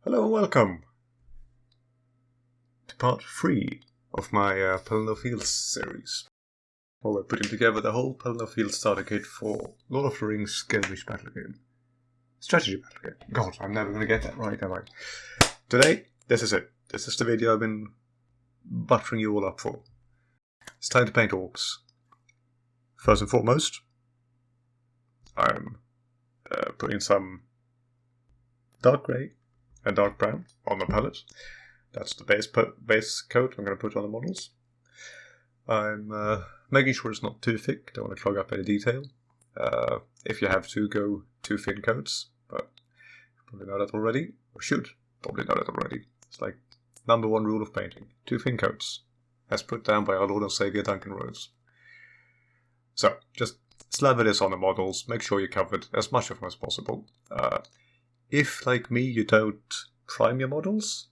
Hello and welcome to part 3 of my Pelennor Fields series. Well, we're putting together the whole Pelennor Fields starter kit for Lord of the Rings Skirmish Battle Game. Strategy Battle Game. God, I'm never going to get that right, am I? Today, this is it. This is the video I've been buttering you all up for. It's time to paint orcs. First and foremost, I'm putting some dark grey and dark brown on the palette. That's the base coat I'm going to put on the models. I'm making sure it's not too thick, don't want to clog up any detail. If you have to, go too thin coats, but you probably know that already, or should probably know that already. It's like number one rule of painting, too thin coats, as put down by our Lord and Saviour Duncan Rose. So, just slather this on the models, make sure you covered as much of them as possible. If, like me, you don't prime your models,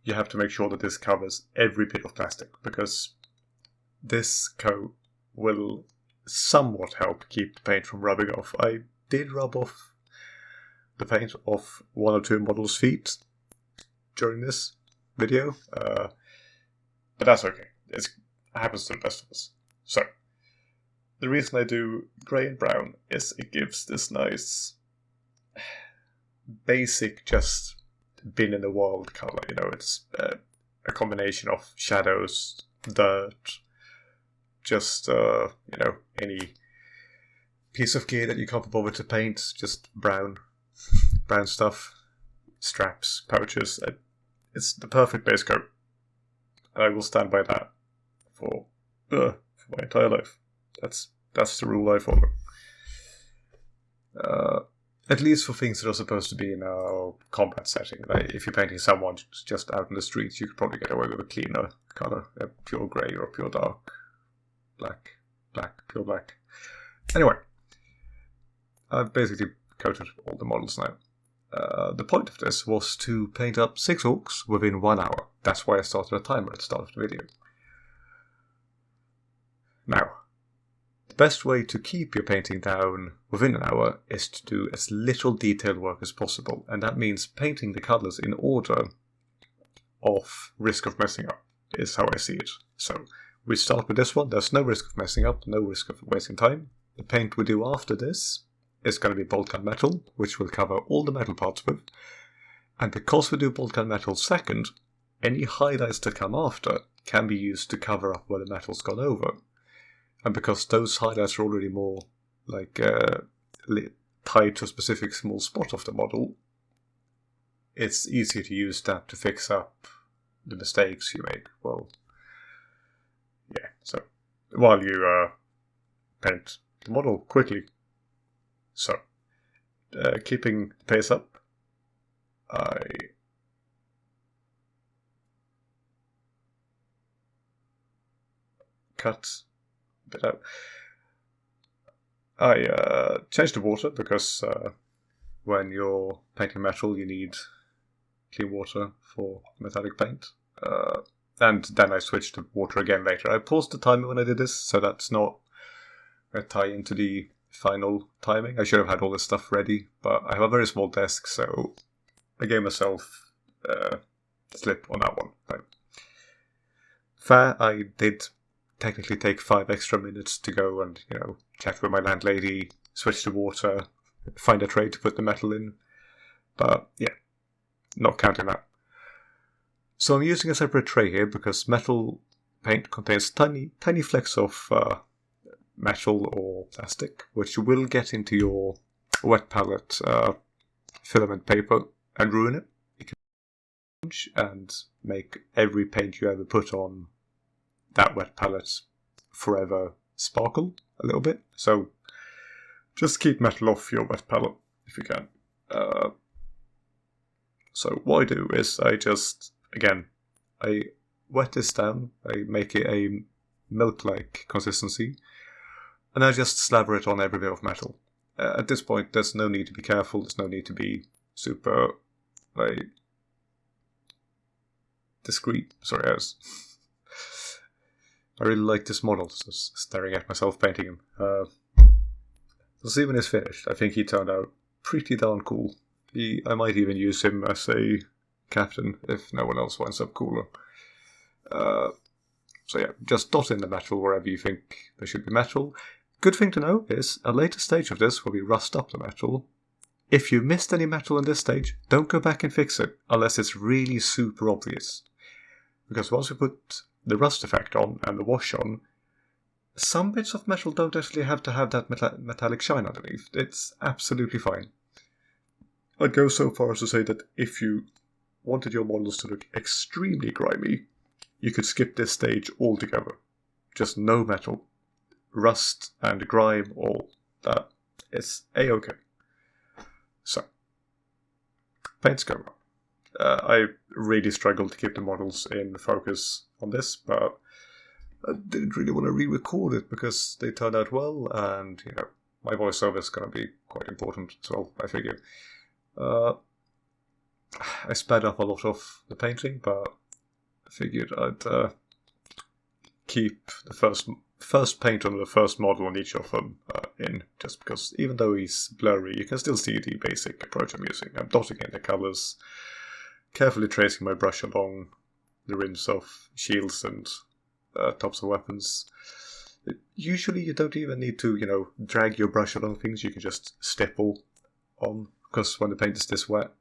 you have to make sure that this covers every bit of plastic, because this coat will somewhat help keep the paint from rubbing off. I did rub off the paint off one or two models' feet during this video, but that's okay. It happens to the best of us. So, the reason I do grey and brown is it gives this nice basic, just been in the world color. You know, it's a combination of shadows, dirt, just any piece of gear that you can't bother to paint, just brown stuff, straps, pouches. It's the perfect base coat, and I will stand by that for my entire life. That's the rule I follow. At least for things that are supposed to be in a combat setting. Like if you're painting someone just out in the streets, you could probably get away with a cleaner color, a pure grey or pure dark, pure black. Anyway, I've basically coated all the models now. The point of this was to paint up 6 orcs within 1 hour. That's why I started a timer at the start of the video. Now, the best way to keep your painting down within an hour is to do as little detailed work as possible, and that means painting the colours in order of risk of messing up, is how I see it. So, we start with this one, there's no risk of messing up, no risk of wasting time. The paint we do after this is going to be bolt gun metal, which we'll cover all the metal parts with, and because we do bolt gun metal second, any highlights that come after can be used to cover up where the metal's gone over. And because those highlights are already more like tied to a specific small spot of the model, it's easier to use that to fix up the mistakes you make. Well, yeah, so while you paint the model quickly. So, keeping the pace up, I cut bit out. I changed the water because when you're painting metal you need clean water for metallic paint. And then I switched to water again later. I paused the timer when I did this, so that's not a tie into the final timing. I should have had all this stuff ready, but I have a very small desk, so I gave myself a slip on that one. Fair, I did technically take 5 extra minutes to go and, chat with my landlady, switch to water, find a tray to put the metal in. But, yeah, not counting that. So I'm using a separate tray here because metal paint contains tiny flecks of metal or plastic, which will get into your wet palette filament paper and ruin it. It can and make every paint you ever put on that wet palette forever sparkle a little bit. So just keep metal off your wet palette if you can. So what I do is I wet this down, I make it a milk-like consistency, and I just slather it on every bit of metal. At this point there's no need to be careful, there's no need to be super discreet. Sorry, I really like this model, just staring at myself painting him. We'll see when he's finished. I think he turned out pretty darn cool. I might even use him as a captain if no one else winds up cooler. So yeah, just dot in the metal wherever you think there should be metal. Good thing to know is, a later stage of this where we rust up the metal, if you missed any metal in this stage, don't go back and fix it, unless it's really super obvious. Because once we put the rust effect on and the wash on, some bits of metal don't actually have to have that metallic shine underneath. It's absolutely fine. I'd go so far as to say that if you wanted your models to look extremely grimy, you could skip this stage altogether. Just no metal. Rust and grime, all that. It's a-okay. So, paints go on. I really struggled to keep the models in focus on this, but I didn't really want to re-record it because they turned out well, and my voiceover is going to be quite important as well, I figure. I sped up a lot of the painting, but I figured I'd keep the first paint on the first model on each of them in, just because even though he's blurry, you can still see the basic approach I'm using. I'm dotting in the colours, carefully tracing my brush along the rims of shields and tops of weapons. Usually you don't even need to, drag your brush along things, you can just stipple on, because when the paint is this wet,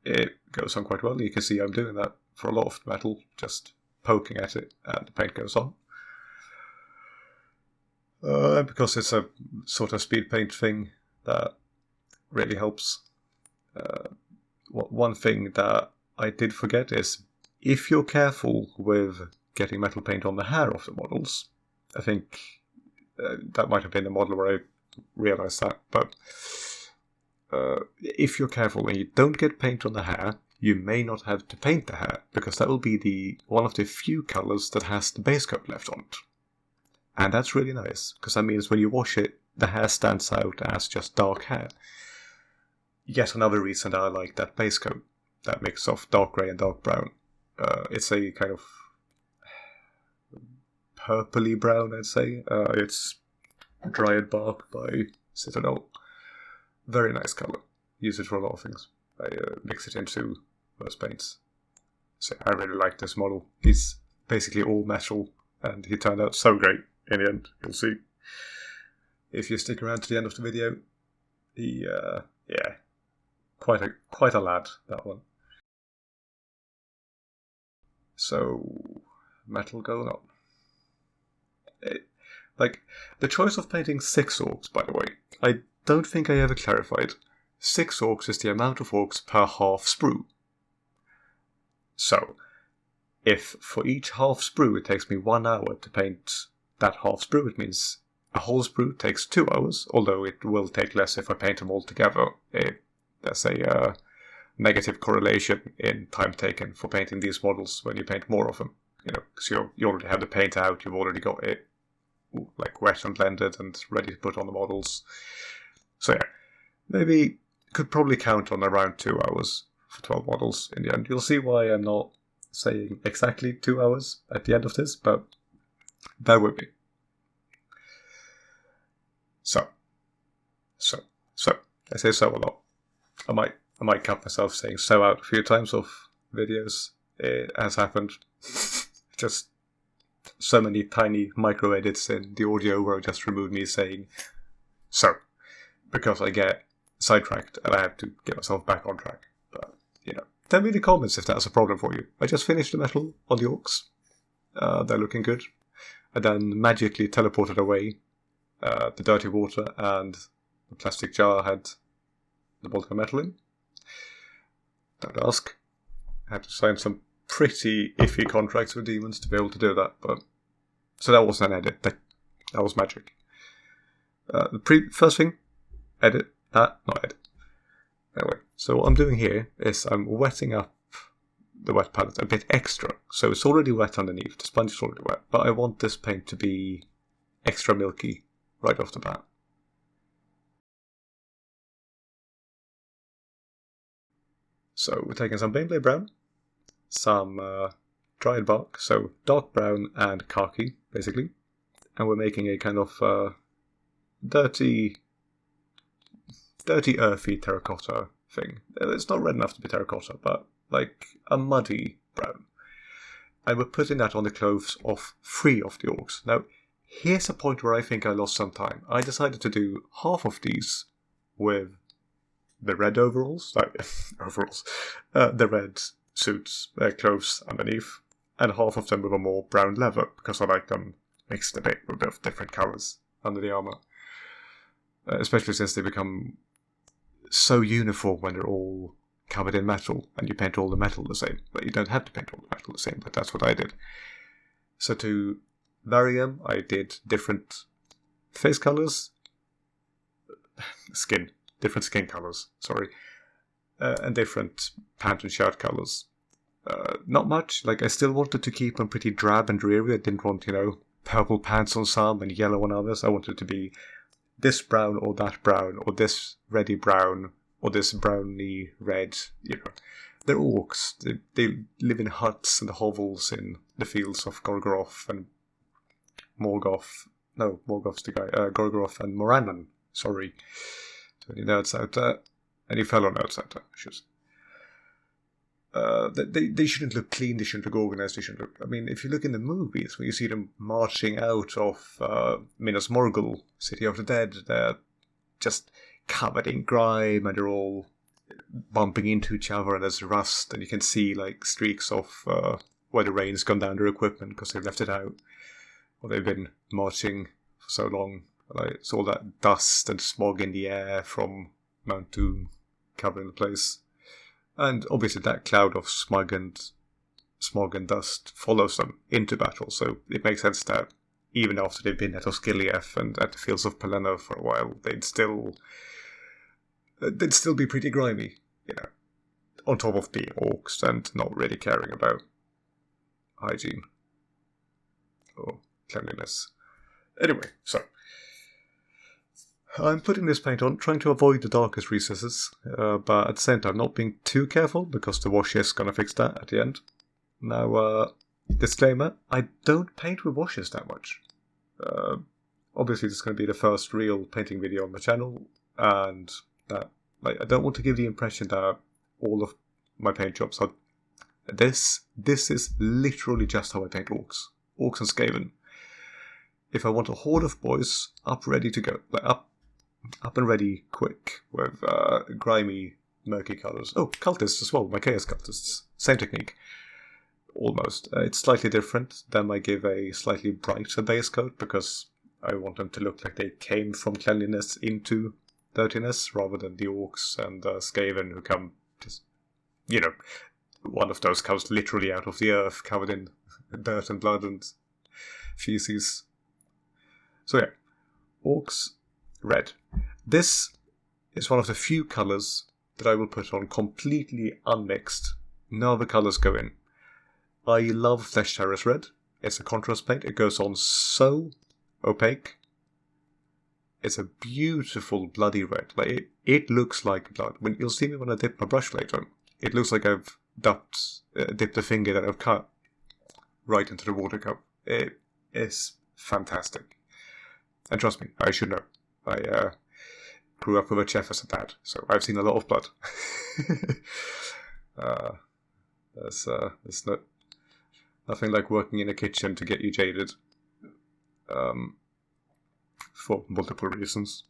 it goes on quite well. You can see I'm doing that for a lot of metal, just poking at it and the paint goes on. Because it's a sort of speed paint thing, that really helps. One thing that I did forget is, if you're careful with getting metal paint on the hair of the models, I think that might have been the model where I realised that, but if you're careful and you don't get paint on the hair, you may not have to paint the hair, because that will be one of the few colours that has the base coat left on it. And that's really nice, because that means when you wash it, the hair stands out as just dark hair. Yet another reason that I like that base coat, that mix of dark grey and dark brown. It's a kind of purpley brown, I'd say. It's Dryad Bark by Citadel. Very nice colour. Use it for a lot of things. I mix it into most paints. So I really like this model. He's basically all metal, and he turned out so great in the end. You'll see. If you stick around to the end of the video, he, quite a lad, that one. So, metal going on. The choice of painting 6 orcs, by the way, I don't think I ever clarified. 6 orcs is the amount of orcs per half sprue. So, if for each half sprue it takes me 1 hour to paint that half sprue, it means a whole sprue takes 2 hours, although it will take less if I paint them all together. There's a negative correlation in time taken for painting these models when you paint more of them. Because you already have the paint out, you've already got it wet and blended and ready to put on the models. So yeah, maybe could probably count on around 2 hours for 12 models in the end. You'll see why I'm not saying exactly 2 hours at the end of this, but bear with me. So I say so a lot. I might cut myself saying so out a few times of videos. It has happened. Just so many tiny micro edits in the audio where I just remove me saying so, because I get sidetracked and I have to get myself back on track. But tell me in the comments if that's a problem for you. I just finished the metal on the orcs. They're looking good. I then magically teleported away the dirty water, and the plastic jar had the bulk of metal in. Don't ask. I had to sign some pretty iffy contracts with demons to be able to do that, but so that wasn't an edit. That was magic. First thing, edit. Not edit. Anyway, so what I'm doing here is I'm wetting up the wet palette a bit extra. So it's already wet underneath, the sponge is already wet, but I want this paint to be extra milky right off the bat. So we're taking some Baneblade Brown, some Dryad Bark, so dark brown and khaki, basically, and we're making a kind of dirty, earthy terracotta thing. It's not red enough to be terracotta, but like a muddy brown. And we're putting that on the clothes of 3 of the orcs. Now, here's a point where I think I lost some time. I decided to do half of these with the red overalls, the red suits, clothes underneath, and half of them with a more brown leather, because I like them mixed a bit with different colours under the armour. Especially since they become so uniform when they're all covered in metal, and you paint all the metal the same. But you don't have to paint all the metal the same, but that's what I did. So to vary them, I did different face colours, different skin colours, and different pant and shirt colours. Not much, like I still wanted to keep them pretty drab and dreary. I didn't want, purple pants on some and yellow on others. I wanted it to be this brown or that brown, or this reddy brown, or this browny red. They're orcs. They live in huts and hovels in the fields of Gorgoroth and Morgoth. No, Morgoth's the guy. Gorgoroth and Morannon. Sorry to any nerds out there. Any fellow nerds out there, I should say. They shouldn't look clean, they shouldn't look organised, they shouldn't look... I mean, if you look in the movies, when you see them marching out of Minas Morgul, City of the Dead, they're just covered in grime, and they're all bumping into each other, and there's rust, and you can see, like, streaks of where the rain's gone down their equipment, because they've left it out, or they've been marching for so long. Like, it's all that dust and smog in the air from Mount Doom covering the place. And obviously that cloud of smog and dust follows them into battle, so it makes sense that even after they've been at Osgiliath and at the fields of Pelennor for a while, they'd still be pretty grimy, on top of being orcs and not really caring about hygiene or cleanliness. Anyway, so I'm putting this paint on, trying to avoid the darkest recesses, but at the same time not being too careful, because the wash is going to fix that at the end. Now, disclaimer, I don't paint with washes that much. Obviously this is going to be the first real painting video on the channel, and that, I don't want to give the impression that all of my paint jobs are... This is literally just how I paint orcs and Skaven. If I want a horde of boys up ready to go, up and ready quick with grimy, murky colours. Oh, cultists as well, my chaos cultists. Same technique. Almost. It's slightly different. Them I give a slightly brighter base coat, because I want them to look like they came from cleanliness into dirtiness, rather than the orcs and Skaven who come just, one of those comes literally out of the earth, covered in dirt and blood and feces. So yeah, orcs, red. This is one of the few colours that I will put on completely unmixed. No other colours go in. I love Flesh Terrace Red. It's a contrast paint. It goes on so opaque. It's a beautiful bloody red. Like it looks like blood. You'll see me when I dip my brush later. It looks like I've dipped a finger that I've cut right into the water cup. It is fantastic. And trust me, I should know. I grew up with a chef as a dad, so I've seen a lot of blood. There's nothing like working in a kitchen to get you jaded. For multiple reasons.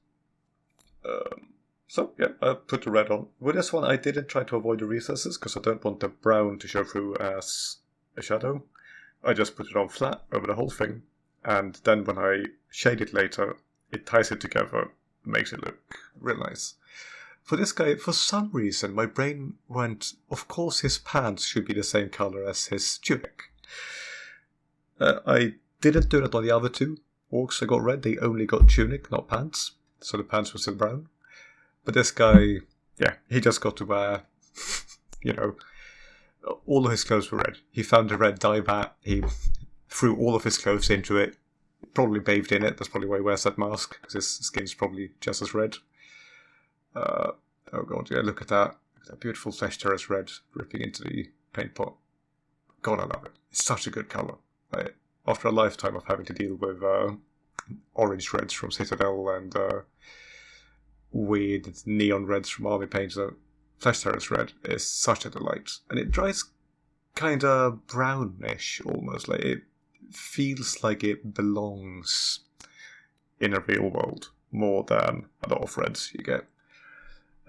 So, yeah, I put the red on. With this one, I didn't try to avoid the recesses, because I don't want the brown to show through as a shadow. I just put it on flat over the whole thing, and then when I shade it later, it ties it together, makes it look real nice. For this guy, for some reason, my brain went, of course his pants should be the same colour as his tunic. I didn't do that on the other two orcs that got red. They only got tunic, not pants, so the pants were still brown. But this guy, yeah, he just got to wear, all of his clothes were red. He found a red dye vat, he threw all of his clothes into it, probably bathed in it. That's probably why he wears that mask, because his skin's probably just as red. Oh god, yeah, look at that. That beautiful Flesh Terrace red dripping into the paint pot. God, I love it. It's such a good colour. After a lifetime of having to deal with orange reds from Citadel and weird neon reds from Army Painter, Flesh Terrace Red is such a delight. And it dries kind of brownish almost. Like it feels like it belongs in a real world more than a lot of reds you get.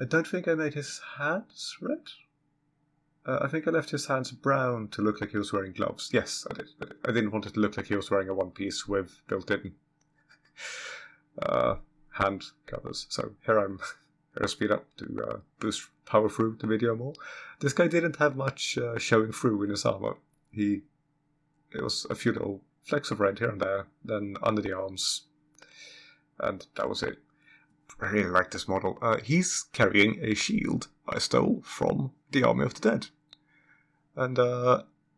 I don't think I made his hands red. I think I left his hands brown to look like he was wearing gloves. Yes, I did. I didn't want it to look like he was wearing a one piece with built-in hand covers. So here I'm going to speed up to boost power through the video more. This guy didn't have much showing through in his armor. It was a few little flecks of red here and there, then under the arms, and that was it. I really like this model. He's carrying a shield I stole from the Army of the Dead. And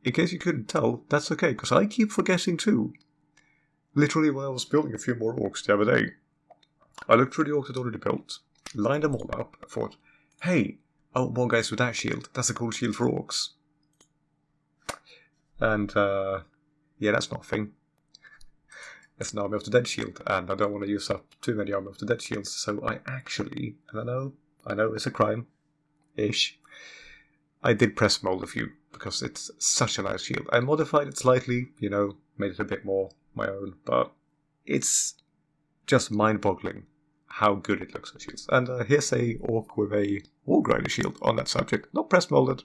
in case you couldn't tell, that's okay, because I keep forgetting too. Literally, when I was building a few more orcs the other day, I looked through the orcs I'd already built, lined them all up, and thought, hey, I want more guys with that shield. That's a cool shield for orcs. And, yeah, that's not a thing. It's an Army of the Dead shield, and I don't want to use up too many Army of the Dead shields, so I actually, and I know it's a crime-ish, I did press mold a few, because it's such a nice shield. I modified it slightly, made it a bit more my own, but it's just mind-boggling how good it looks on shields. And here's a orc with a Wargrider shield on that subject, not press molded.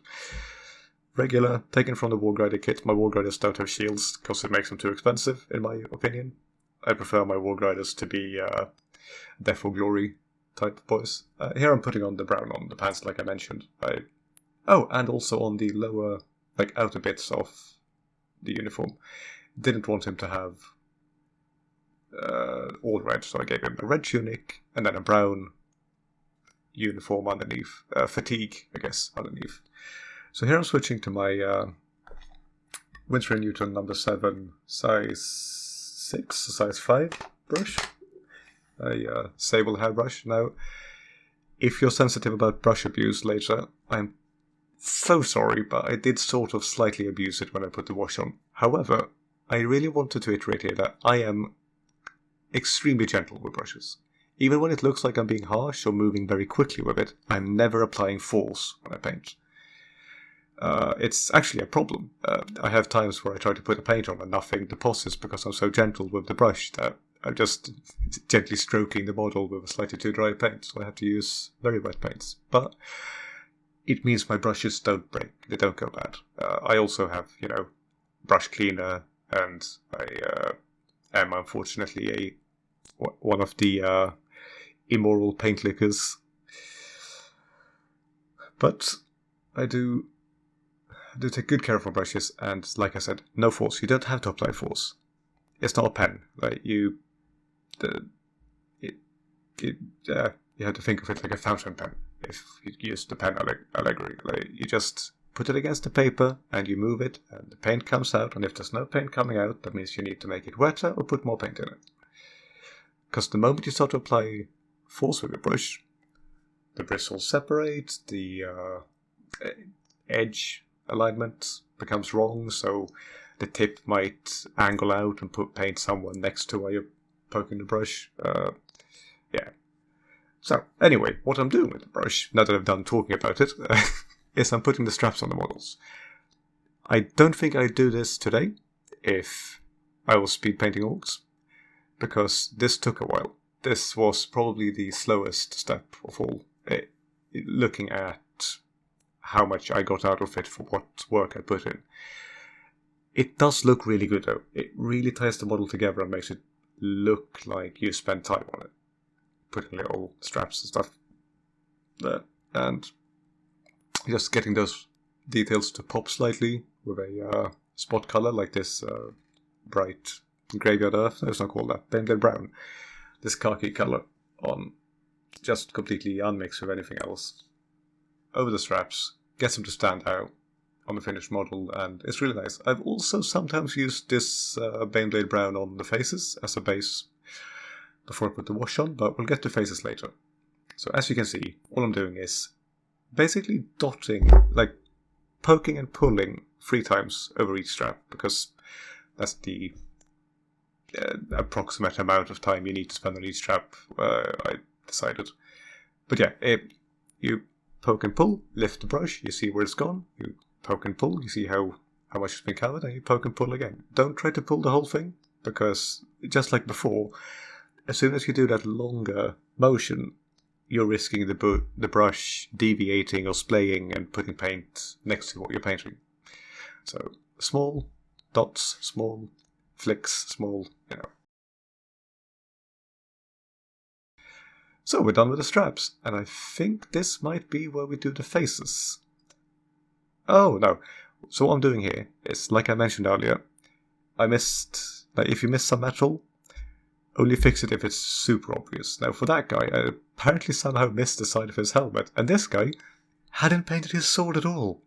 Regular, taken from the Wargrider kit. My Wargriders don't have shields because it makes them too expensive, in my opinion. I prefer my Wargriders to be Death or Glory type boys. Here I'm putting on the brown on the pants, like I mentioned. And also on the lower, outer bits of the uniform. Didn't want him to have all red, so I gave him a red tunic and then a brown uniform underneath. Fatigue, I guess, underneath. So here I'm switching to my Winsor & Newton number 7, size 6, size 5 brush. A sable hair brush. Now, if you're sensitive about brush abuse later, I'm so sorry, but I did sort of slightly abuse it when I put the wash on. However, I really wanted to iterate here that I am extremely gentle with brushes. Even when it looks like I'm being harsh or moving very quickly with it, I'm never applying force when I paint. It's actually a problem. I have times where I try to put a paint on and nothing deposits because I'm so gentle with the brush that I'm just gently stroking the model with a slightly too dry paint, so I have to use very wet paints. But it means my brushes don't break, they don't go bad. I also have, brush cleaner, and I am unfortunately one of the immoral paint lickers. But I do take good care of my brushes, and like I said, no force. You don't have to apply force. It's not a pen. You have to think of it like a fountain pen. If you use the pen allegory, you just put it against the paper and you move it, and the paint comes out. And if there's no paint coming out, that means you need to make it wetter or put more paint in it. Because the moment you start to apply force with your brush, the bristles separate, the edge alignment becomes wrong, so the tip might angle out and put paint somewhere next to where you're poking the brush. So, anyway, what I'm doing with the brush, now that I've done talking about it, is I'm putting the straps on the models. I don't think I'd do this today if I was speed painting orcs, because this took a while. This was probably the slowest step of all, looking at how much I got out of it for what work I put in. It does look really good though. It really ties the model together and makes it look like you spent time on it. Putting little straps and stuff there. And just getting those details to pop slightly with a spot color like this bright graveyard earth. No, it's not called that. Painted brown. This khaki color on, just completely unmixed with anything else. Over the straps. Gets them to stand out on the finished model, and it's really nice. I've also sometimes used this Baneblade Brown on the faces as a base before I put the wash on, but we'll get to faces later. So as you can see, all I'm doing is basically dotting, poking and pulling 3 times over each strap, because that's the approximate amount of time you need to spend on each strap, I decided. But yeah, you poke and pull, lift the brush, you see where it's gone, you poke and pull, you see how much has been covered, and you poke and pull again. Don't try to pull the whole thing, because just like before, as soon as you do that longer motion, you're risking the brush deviating or splaying and putting paint next to what you're painting. So small dots, small flicks, small, So we're done with the straps, and I think this might be where we do the faces. Oh, no. So what I'm doing here is, like I mentioned earlier, if you miss some metal, only fix it if it's super obvious. Now for that guy, I apparently somehow missed the side of his helmet, and this guy hadn't painted his sword at all.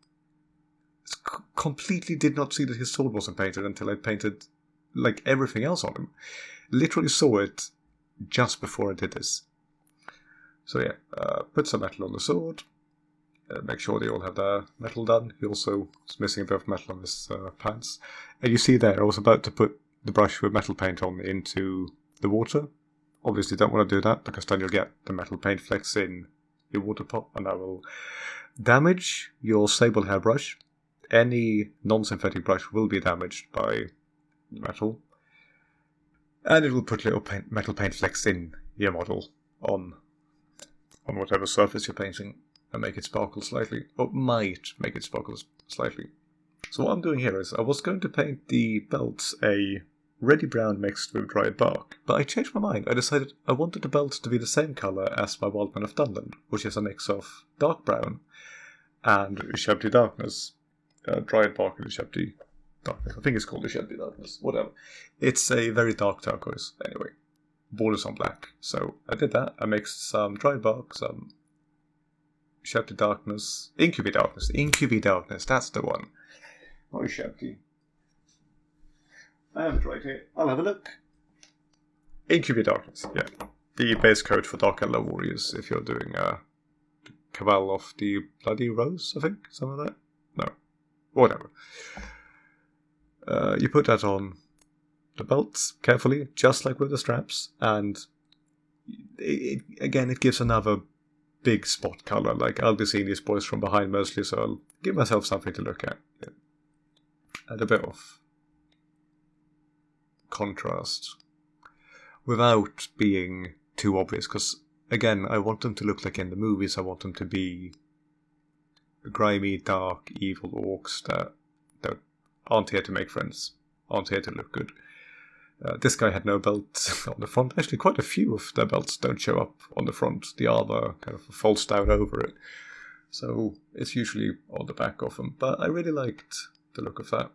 Completely did not see that his sword wasn't painted until I painted like everything else on him. Literally saw it just before I did this. So yeah, put some metal on the sword. Make sure they all have their metal done. He also is missing a bit of metal on his pants. And you see there, I was about to put the brush with metal paint on into the water. Obviously don't want to do that, because then you'll get the metal paint flecks in your water pot, and that will damage your sable hair brush. Any non-synthetic brush will be damaged by metal. And it will put little metal paint flecks in your model on whatever surface you're painting and make it sparkle slightly, or might make it sparkle slightly. So what I'm doing here is, I was going to paint the belts a reddy brown mixed with dried bark, but I changed my mind. I decided I wanted the belts to be the same colour as my Wild Man of Dunland, which is a mix of dark brown and Ushabti darkness. Dried bark and Ushabti darkness. I think it's called Ushabti darkness. Whatever. It's a very dark turquoise, anyway. Borders on black. So I did that. I mixed some dried bark, some Ushabti darkness, Incubi darkness, that's the one. Not Ushabti. I have it right here. I'll have a look. Incubi darkness, yeah. The base coat for Dark Elder warriors, if you're doing Cavall of the Bloody Rose, I think, something like that. No, whatever. You put that on the belts carefully, just like with the straps, and it gives another big spot colour. Like, I'll be seeing these boys from behind mostly, so I'll give myself something to look at. Yeah. And a bit of contrast without being too obvious, because again, I want them to look like in the movies. I want them to be grimy, dark, evil orcs that aren't here to make friends, aren't here to look good. This guy had no belt on the front. Actually, quite a few of their belts don't show up on the front. The armor kind of folds down over it. So it's usually on the back of them. But I really liked the look of that.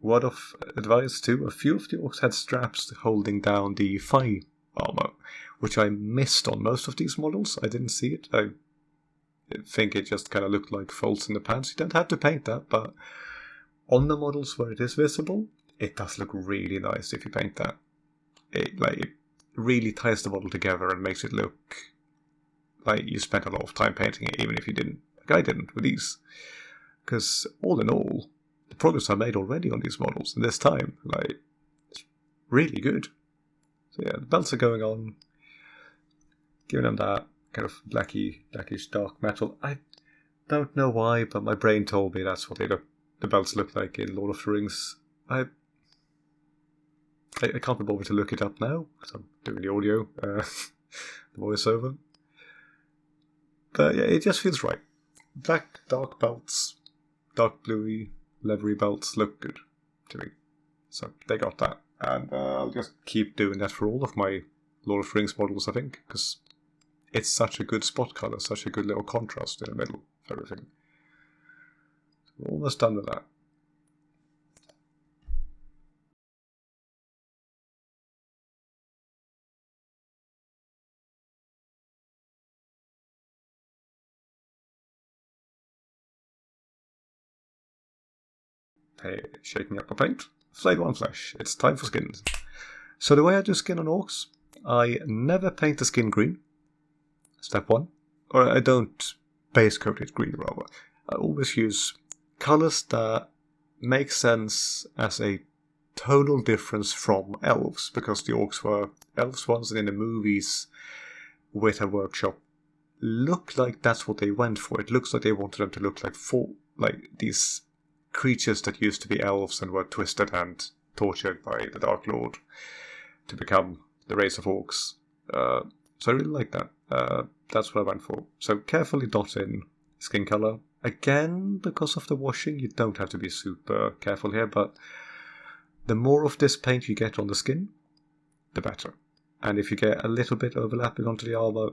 Word of advice too, a few of the orcs had straps holding down the thigh armor, which I missed on most of these models. I didn't see it. I think it just kind of looked like folds in the pants. You don't have to paint that, but on the models where it is visible, it does look really nice if you paint that. It really ties the model together and makes it look like you spent a lot of time painting it, even if you didn't. Like I didn't with these. Because all in all, the progress I made already on these models in this time, it's really good. So yeah, the belts are going on, giving them that kind of blackish dark metal. I don't know why, but my brain told me that's what the belts look like in Lord of the Rings. I can't be bothered to look it up now, because I'm doing the audio, the voiceover. But yeah, it just feels right. Black, dark belts, dark bluey, leathery belts look good to me. So they got that. And I'll just keep doing that for all of my Lord of the Rings models, I think, because it's such a good spot colour, such a good little contrast in the middle of everything. So we're almost done with that. Hey, shaking up my paint. Flayed one flesh. It's time for skins. So the way I do skin on orcs, I never paint the skin green. Step one. Or I don't base coat it green, rather. I always use colours that make sense as a tonal difference from elves, because the orcs were elves once, and in the movies, Weta Workshop look like that's what they went for. It looks like they wanted them to look like these creatures that used to be elves and were twisted and tortured by the Dark Lord to become the race of orcs. So I really like that. That's what I went for. So carefully dot in skin color. Again, because of the washing, you don't have to be super careful here, but the more of this paint you get on the skin, the better. And if you get a little bit overlapping onto the armor,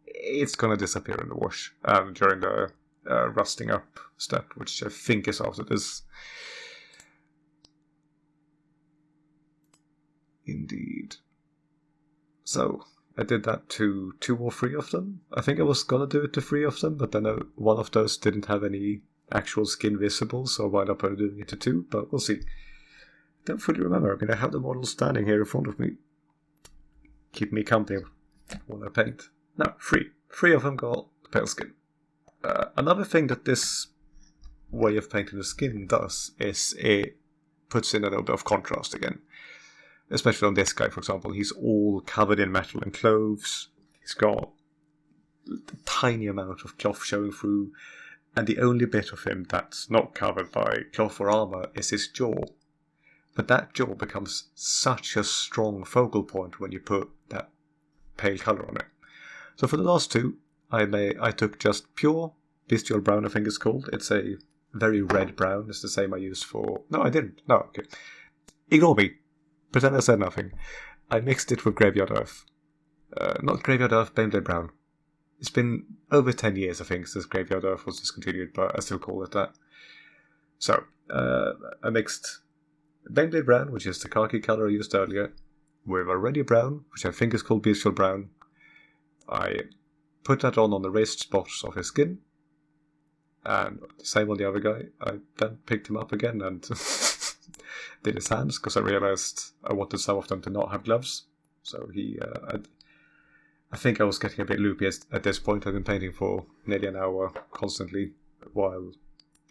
it's going to disappear in the wash during the rusting up step, which I think is after this. Indeed. So I did that to 2 or 3 of them. I think I was going to do it to 3 of them, but then one of those didn't have any actual skin visible, so I wound up only doing it to 2, but we'll see. Don't fully remember. I mean, I have the model standing here in front of me. Keep me company when I paint. No, 3. 3 of them got pale skin. Another thing that this way of painting the skin does is it puts in a little bit of contrast again. Especially on this guy, for example. He's all covered in metal and clothes. He's got a tiny amount of cloth showing through. And the only bit of him that's not covered by cloth or armor is his jaw. But that jaw becomes such a strong focal point when you put that pale colour on it. So for the last 2, I took just pure bestial brown, I think it's called. It's a very red brown. It's the same I used for... No, I didn't. No, okay. Ignore me. Pretend I said nothing. I mixed it with Graveyard Earth. Not Graveyard Earth, Baneblade Brown. It's been over 10 years, I think, since Graveyard Earth was discontinued, but I still call it that. So, I mixed Baneblade Brown, which is the khaki colour I used earlier, with a Ready Brown, which I think is called Bestial Brown. I put that on the raised spots of his skin, and the same on the other guy. I then picked him up again and did his hands, because I realised I wanted some of them to not have gloves. So I think I was getting a bit loopy at this point. I've been painting for nearly an hour constantly, while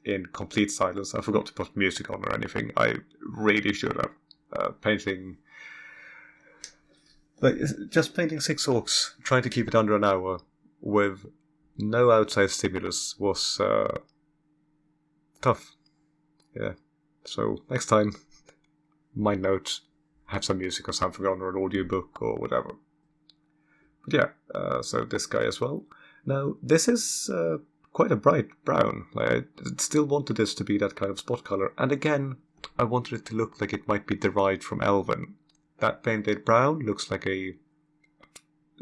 in complete silence. I forgot to put music on or anything. I really should have. Just painting 6 orcs, trying to keep it under an hour with no outside stimulus was tough. Yeah. So next time, mind note, have some music or something on, or an audiobook or whatever. But yeah, so this guy as well. Now, this is quite a bright brown. I still wanted this to be that kind of spot colour. And again, I wanted it to look like it might be derived from Elven. That Baneblade Brown looks like a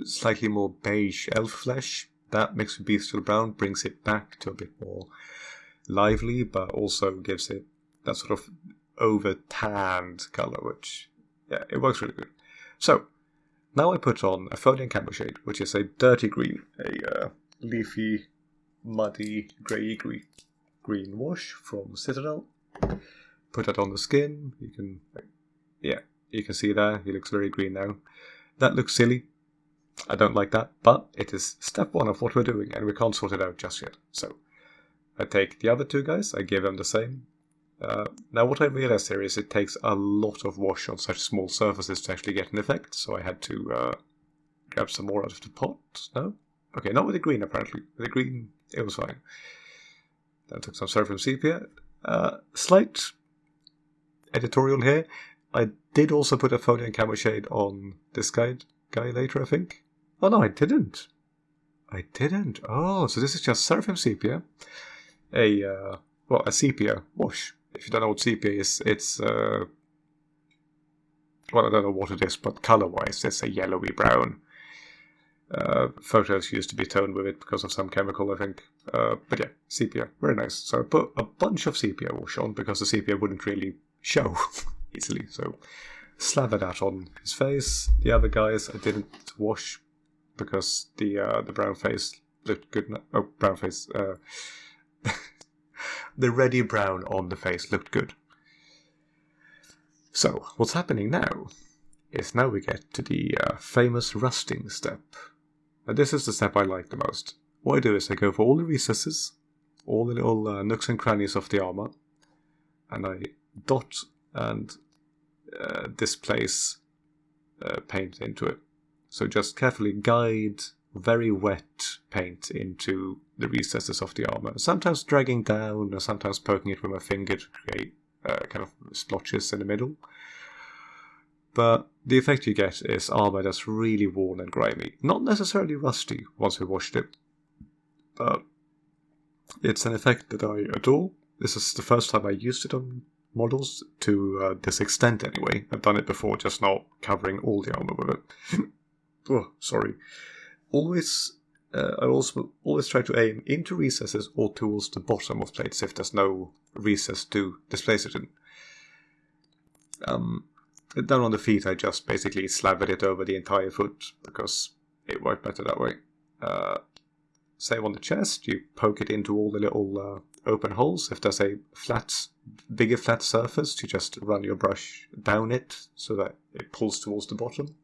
slightly more beige elf flesh. That mixed with Bestial Brown brings it back to a bit more lively, but also gives it that sort of over-tanned colour, which, yeah, it works really good. So, now I put on a Folian Camoshade, which is a dirty green, a leafy, muddy, grey green wash from Citadel. Put that on the skin. You can see there, he looks very green now. That looks silly. I don't like that, but it is step 1 of what we're doing, and we can't sort it out just yet. So, I take the other 2 guys, I give them the same. Now what I realized here is it takes a lot of wash on such small surfaces to actually get an effect, so I had to grab some more out of the pot. No? Okay, not with the green apparently. With the green, it was fine. Then I took some Seraphim Sepia. Slight editorial here. I did also put a Folian Camoshade on this guy later, I think. Oh no, I didn't. Oh, so this is just Seraphim Sepia. A sepia wash. If you don't know what sepia is, it's I don't know what it is, but color-wise, it's a yellowy brown. Photos used to be toned with it because of some chemical, I think. But yeah, sepia, very nice. So I put a bunch of sepia wash on because the sepia wouldn't really show easily. So slather that on his face. The other guys I didn't wash because the brown face looked good. Brown face. The ready brown on the face looked good. So, what's happening now is now we get to the famous rusting step. Now this is the step I like the most. What I do is I go for all the recesses, all the little nooks and crannies of the armor, and I dot and displace paint into it. So just carefully guide very wet paint into the recesses of the armor. Sometimes dragging down, or sometimes poking it with my finger to create kind of splotches in the middle. But the effect you get is armor that's really worn and grimy. Not necessarily rusty once we washed it, but it's an effect that I adore. This is the first time I used it on models to this extent anyway. I've done it before, just not covering all the armor with it. Oh, sorry. I also always try to aim into recesses or towards the bottom of plates if there's no recess to displace it in. Down on the feet, I just basically slathered it over the entire foot because it worked better that way. Same on the chest, you poke it into all the little open holes. If there's a bigger flat surface, you just run your brush down it so that it pulls towards the bottom.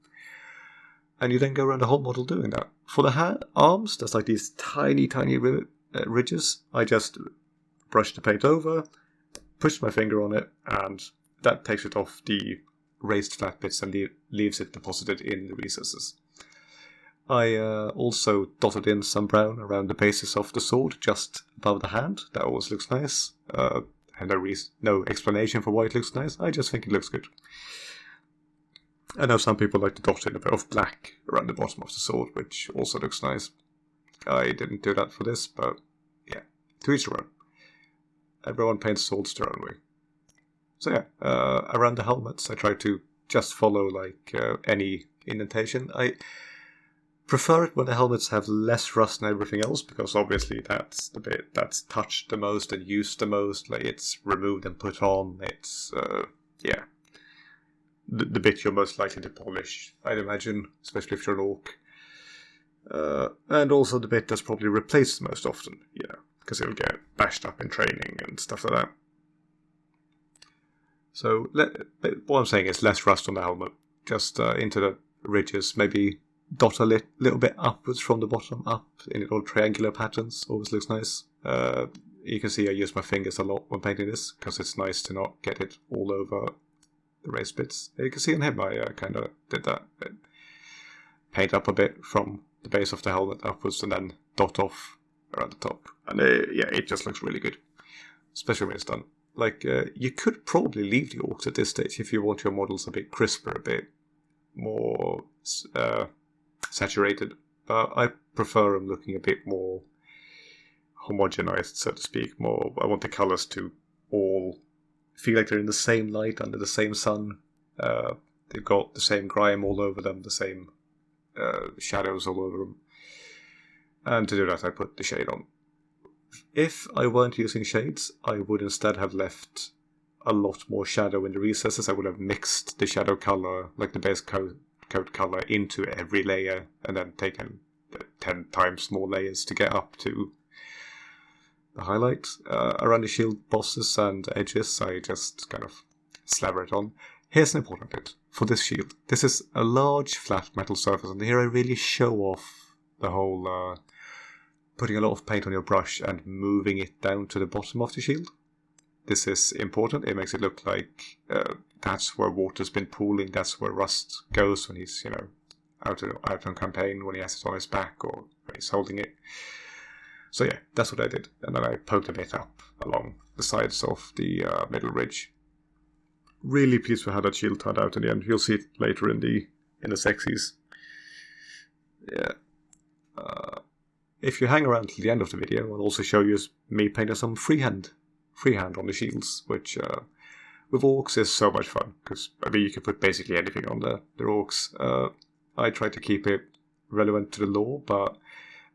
And you then go around the whole model doing that. For the arms, there's like these tiny ridges. I just brush the paint over, push my finger on it, and that takes it off the raised flat bits and leaves it deposited in the recesses. I also dotted in some brown around the bases of the sword, just above the hand. That always looks nice. And no explanation for why it looks nice. I just think it looks good. I know some people like to dot in a bit of black around the bottom of the sword, which also looks nice. I didn't do that for this, but yeah, to each their own. Everyone paints swords their own way. So yeah, around the helmets, I try to just follow like any indentation. I prefer it when the helmets have less rust than everything else, because obviously that's the bit that's touched the most and used the most. Like it's removed and put on. It's the bit you're most likely to polish, I'd imagine, especially if you're an orc. And also the bit that's probably replaced the most often, because it'll get bashed up in training and stuff like that. So what I'm saying is less rust on the helmet, just into the ridges, maybe dot a little bit upwards from the bottom up in little triangular patterns. Always looks nice. You can see I use my fingers a lot when painting this, because it's nice to not get it all over the raised bits. You can see on him I kind of did that. Paint up a bit from the base of the helmet upwards and then dot off around the top. And it just looks really good, especially when it's done. Like, you could probably leave the orcs at this stage if you want your models a bit crisper, a bit more saturated. But I prefer them looking a bit more homogenized, so to speak. I want the colors to all feel like they're in the same light under the same sun. They've got the same grime all over them, the same shadows all over them. And to do that, I put the shade on. If I weren't using shades, I would instead have left a lot more shadow in the recesses. I would have mixed the shadow color, like the base coat color, into every layer and then taken 10 times more layers to get up to the highlight. Around the shield bosses and edges, I just kind of slather it on. Here's an important bit for this shield. This is a large flat metal surface, and here I really show off the whole putting a lot of paint on your brush and moving it down to the bottom of the shield. This is important. It makes it look like that's where water's been pooling, that's where Rust goes when he's, out on campaign, when he has it on his back or when he's holding it. So yeah, that's what I did. And then I poked a bit up along the sides of the middle ridge. Really pleased with how that shield turned out in the end. You'll see it later in the sexies. Yeah. If you hang around till the end of the video, I'll also show you me painting some freehand on the shields, which with orcs is so much fun, because you can put basically anything on the orcs. I try to keep it relevant to the lore, but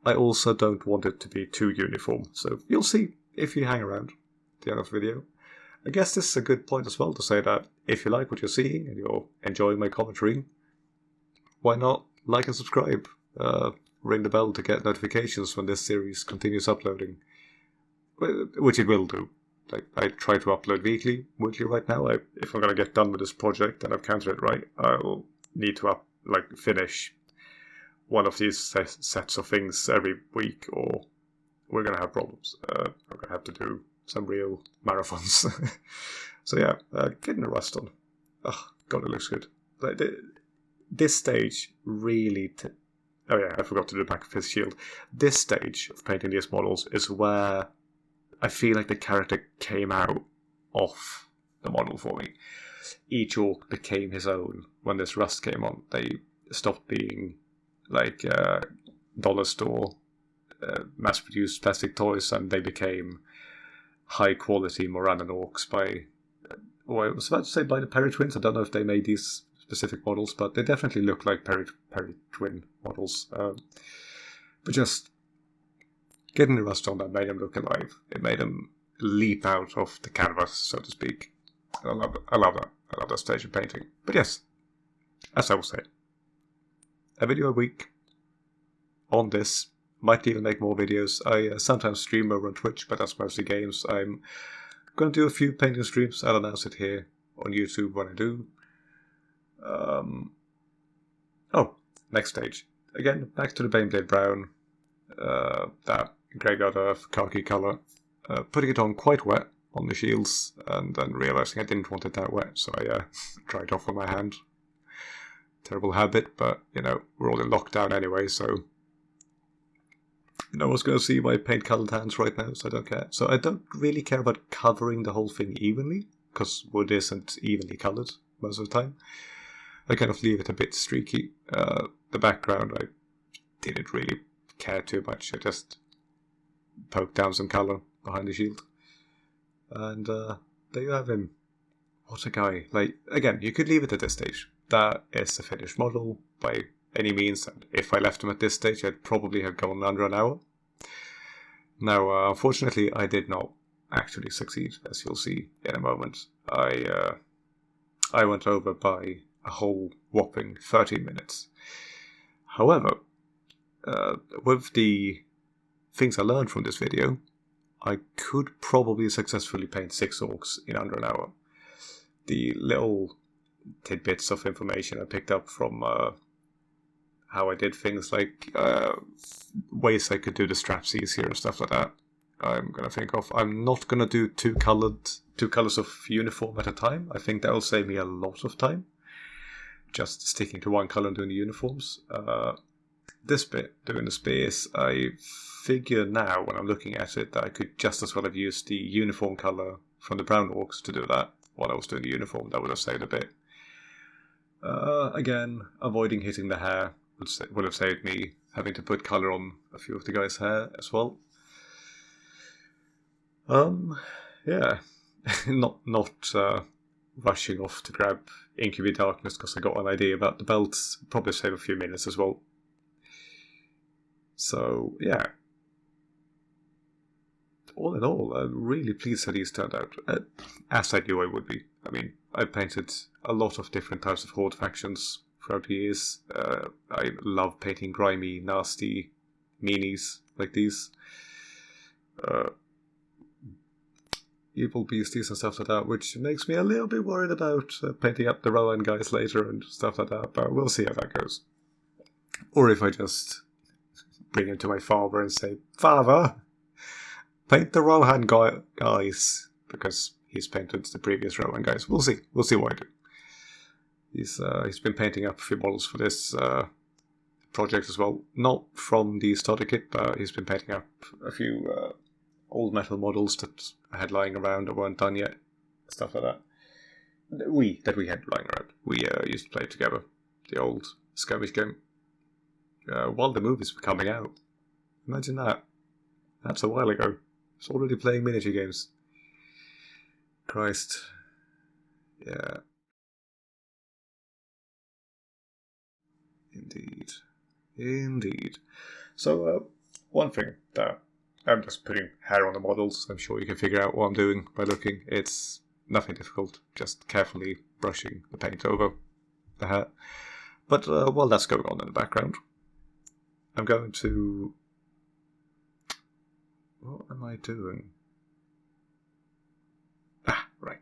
I also don't want it to be too uniform, so you'll see if you hang around at the end of the video. I guess this is a good point as well to say that if you like what you're seeing and you're enjoying my commentary, why not like and subscribe? Ring the bell to get notifications when this series continues uploading, which it will do. Like, I try to upload weekly right now. If I'm going to get done with this project and I've counted it right, I'll need to finish one of these sets of things every week, or we're going to have problems. I'm going to have to do some real marathons. So yeah, getting the rust on. Oh, God, it looks good. Like, this stage really Oh yeah, I forgot to do the back of his shield. This stage of painting these models is where I feel like the character came out of the model for me. Each orc became his own when this rust came on. They stopped being like dollar store mass-produced plastic toys, and they became high-quality Morannon orcs by, I was about to say by the Perry twins. I don't know if they made these specific models, but they definitely look like Perry twin models. But just getting the rust on that made them look alive. It made them leap out of the canvas, so to speak. I love that. I love that stage of painting. But yes, as I was saying, a video a week on this. Might even make more videos. I sometimes stream over on Twitch, but that's mostly games. I'm going to do a few painting streams. I'll announce it here on YouTube when I do. Next stage. Again, back to the Baneblade Brown. That Graveyard Earth khaki colour. Putting it on quite wet on the shields, and then realising I didn't want it that wet, so I dried it off with my hand. Terrible habit, but, we're all in lockdown anyway, so no one's going to see my paint-coloured hands right now, so I don't care. So I don't really care about covering the whole thing evenly, because wood isn't evenly coloured most of the time. I kind of leave it a bit streaky. The background, I didn't really care too much. I just poked down some colour behind the shield. And there you have him. What a guy. Again, you could leave it at this stage. That is a finished model by any means, and if I left him at this stage, I'd probably have gone under an hour. Now, unfortunately, I did not actually succeed, as you'll see in a moment. I went over by a whole whopping 13 minutes. However, with the things I learned from this video, I could probably successfully paint 6 orcs in under an hour. The little tidbits of information I picked up from how I did things, like ways I could do the straps easier and stuff like that, I'm going to think of. I'm not going to do two colours of uniform at a time. I think that will save me a lot of time, just sticking to one colour and doing the uniforms. This bit, doing the spears, I figure now when I'm looking at it that I could just as well have used the uniform colour from the brown orcs to do that while I was doing the uniform. That would have saved a bit. Again, avoiding hitting the hair would have saved me having to put colour on a few of the guys' hair as well. Yeah, not rushing off to grab Incubi Darkness because I got an idea about the belts. Probably save a few minutes as well. So, yeah. All in all, I'm really pleased how these turned out. As I knew I would be. I mean, I've painted a lot of different types of Horde factions throughout the years. I love painting grimy, nasty meanies like these. Evil beasties and stuff like that, which makes me a little bit worried about painting up the Rowan guys later and stuff like that, but we'll see how that goes. Or if I just bring him to my father and say, "Father, paint the Rohan guys," because he's painted the previous Rowan guys. We'll see what I do. He's been painting up a few models for this project as well. Not from the starter kit, but he's been painting up a few old metal models that I had lying around that weren't done yet. Stuff like that. That we had lying around. We used to play together. The old skirmish game. While the movies were coming out. Imagine that. That's a while ago. It's already playing miniature games. Christ. Yeah. Indeed. So, one thing that I'm just putting hair on the models. I'm sure you can figure out what I'm doing by looking. It's nothing difficult. Just carefully brushing the paint over the hair. But while that's going on in the background, I'm going to... What am I doing? Right.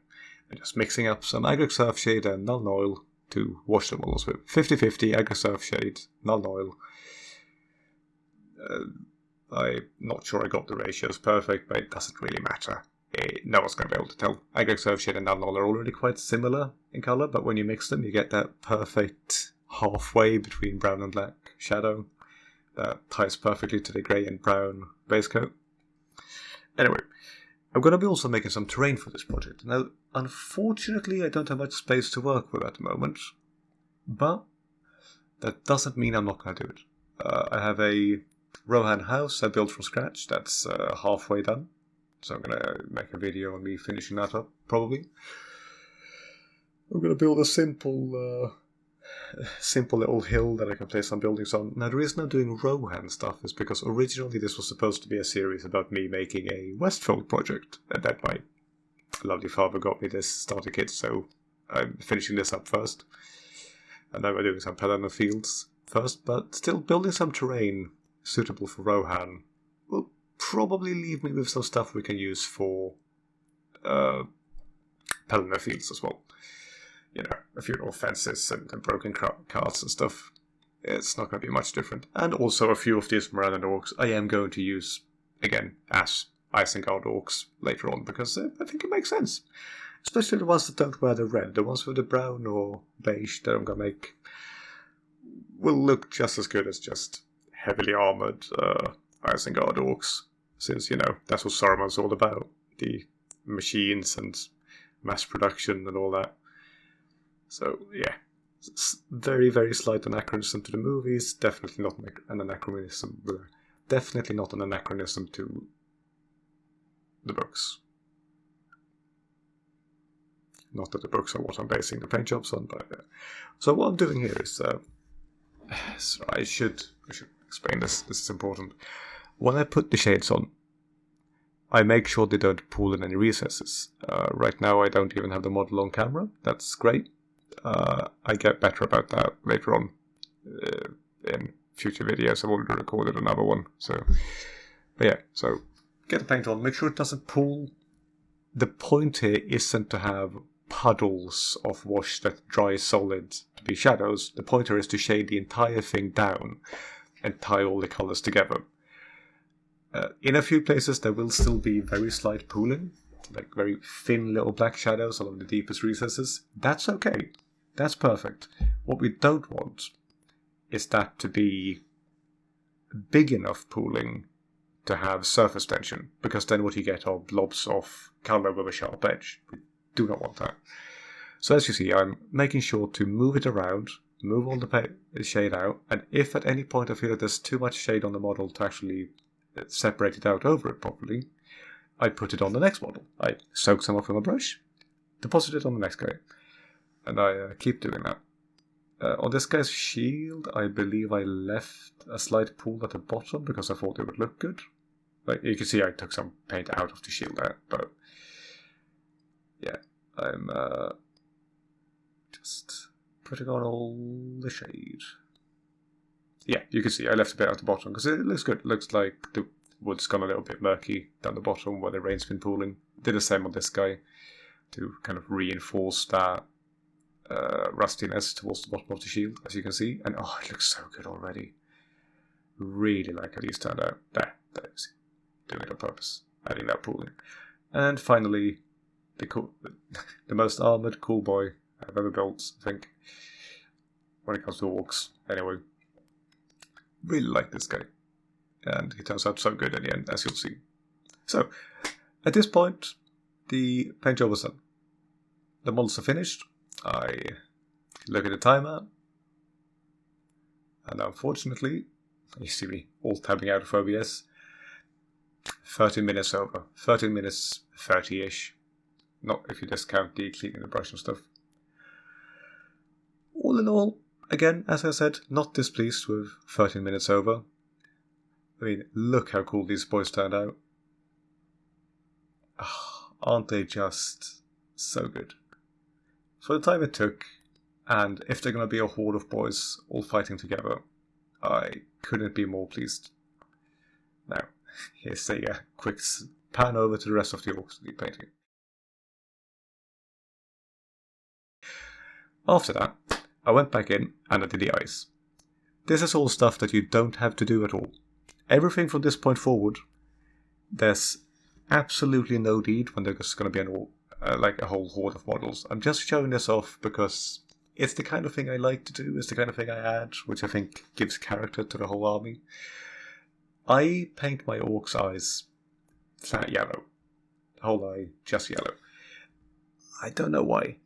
I'm just mixing up some Agric Surfshade and Null Oil to wash the models with. 50-50 Agric Surfshade, Null Oil. I'm not sure I got the ratios perfect, but it doesn't really matter. No one's going to be able to tell. Agric Surfshade and Null Oil are already quite similar in colour, but when you mix them, you get that perfect halfway between brown and black shadow. that ties perfectly to the grey and brown base coat. Anyway, I'm going to be also making some terrain for this project. Now, unfortunately, I don't have much space to work with at the moment, but that doesn't mean I'm not going to do it. I have a Rohan house I built from scratch that's halfway done, so I'm going to make a video on me finishing that up, probably. I'm going to build a simple little hill that I can place some buildings on. Now, the reason I'm doing Rohan stuff is because originally this was supposed to be a series about me making a Westfold project, and that my lovely father got me this starter kit, so I'm finishing this up first. And then we're doing some Pelennor Fields first, but still building some terrain suitable for Rohan will probably leave me with some stuff we can use for Pelennor Fields as well. You know, a few little fences and broken carts and stuff. It's not going to be much different. And also a few of these Morannon orcs I am going to use, again, as Isengard orcs later on, because I think it makes sense. Especially the ones that don't wear the red. The ones with the brown or beige that I'm going to make will look just as good as just heavily armoured Isengard orcs. Since, you know, that's what Saruman's all about. The machines and mass production and all that. So, yeah, very, very slight anachronism to the movies, definitely not an anachronism, definitely not an anachronism to the books. Not that the books are what I'm basing the paint jobs on, but so what I'm doing here is, so I should explain this is important. When I put the shades on, I make sure they don't pull in any recesses. Right now I don't even have the model on camera, that's great. I get better about that later on in future videos. I've already recorded another one. So get the paint on. Make sure it doesn't pool. The point here isn't to have puddles of wash that dry solid to be shadows. The point here is to shade the entire thing down and tie all the colors together. In a few places there will still be very slight pooling, like very thin little black shadows along the deepest recesses. That's okay. That's perfect. What we don't want is that to be big enough pooling to have surface tension, because then what you get are blobs of colour with a sharp edge. We do not want that. So as you see, I'm making sure to move it around, move all the shade out, and if at any point I feel that there's too much shade on the model to actually separate it out over it properly, I put it on the next model. I soak some off with a brush, deposit it on the next guy. And I keep doing that. On this guy's shield, I believe I left a slight pool at the bottom because I thought it would look good. Like you can see, I took some paint out of the shield there, but yeah, I'm just putting on all the shade. Yeah, you can see I left a bit at the bottom because it looks good. It looks like the wood's gone a little bit murky down the bottom where the rain's been pooling. Did the same on this guy to kind of reinforce that rustiness towards the bottom of the shield, as you can see. And oh, it looks so good already. Really like how these turned out. There you see. Doing it on purpose. Adding that pooling. And finally, the most armoured cool boy I've ever built, I think. When it comes to orcs, anyway. Really like this guy. And he turns out so good in the end, as you'll see. So, at this point, the paint job was done. The models are finished. I look at the timer, and unfortunately, you see me all tabbing out of OBS, 13 minutes over. 13 minutes 30-ish. Not if you discount the cleaning the brush and stuff. All in all, again, as I said, not displeased with 13 minutes over. I mean, look how cool these boys turned out. Oh, aren't they just so good? For the time it took, and if they're going to be a horde of boys all fighting together, I couldn't be more pleased. Now, here's a quick pan over to the rest of the orcs painting. After that, I went back in and I did the eyes. This is all stuff that you don't have to do at all. Everything from this point forward, there's absolutely no need when there's going to be like a whole horde of models. I'm just showing this off because it's the kind of thing I like to do. It's the kind of thing I add, which I think gives character to the whole army. I paint my orcs' eyes flat yellow. The whole eye just yellow. I don't know why.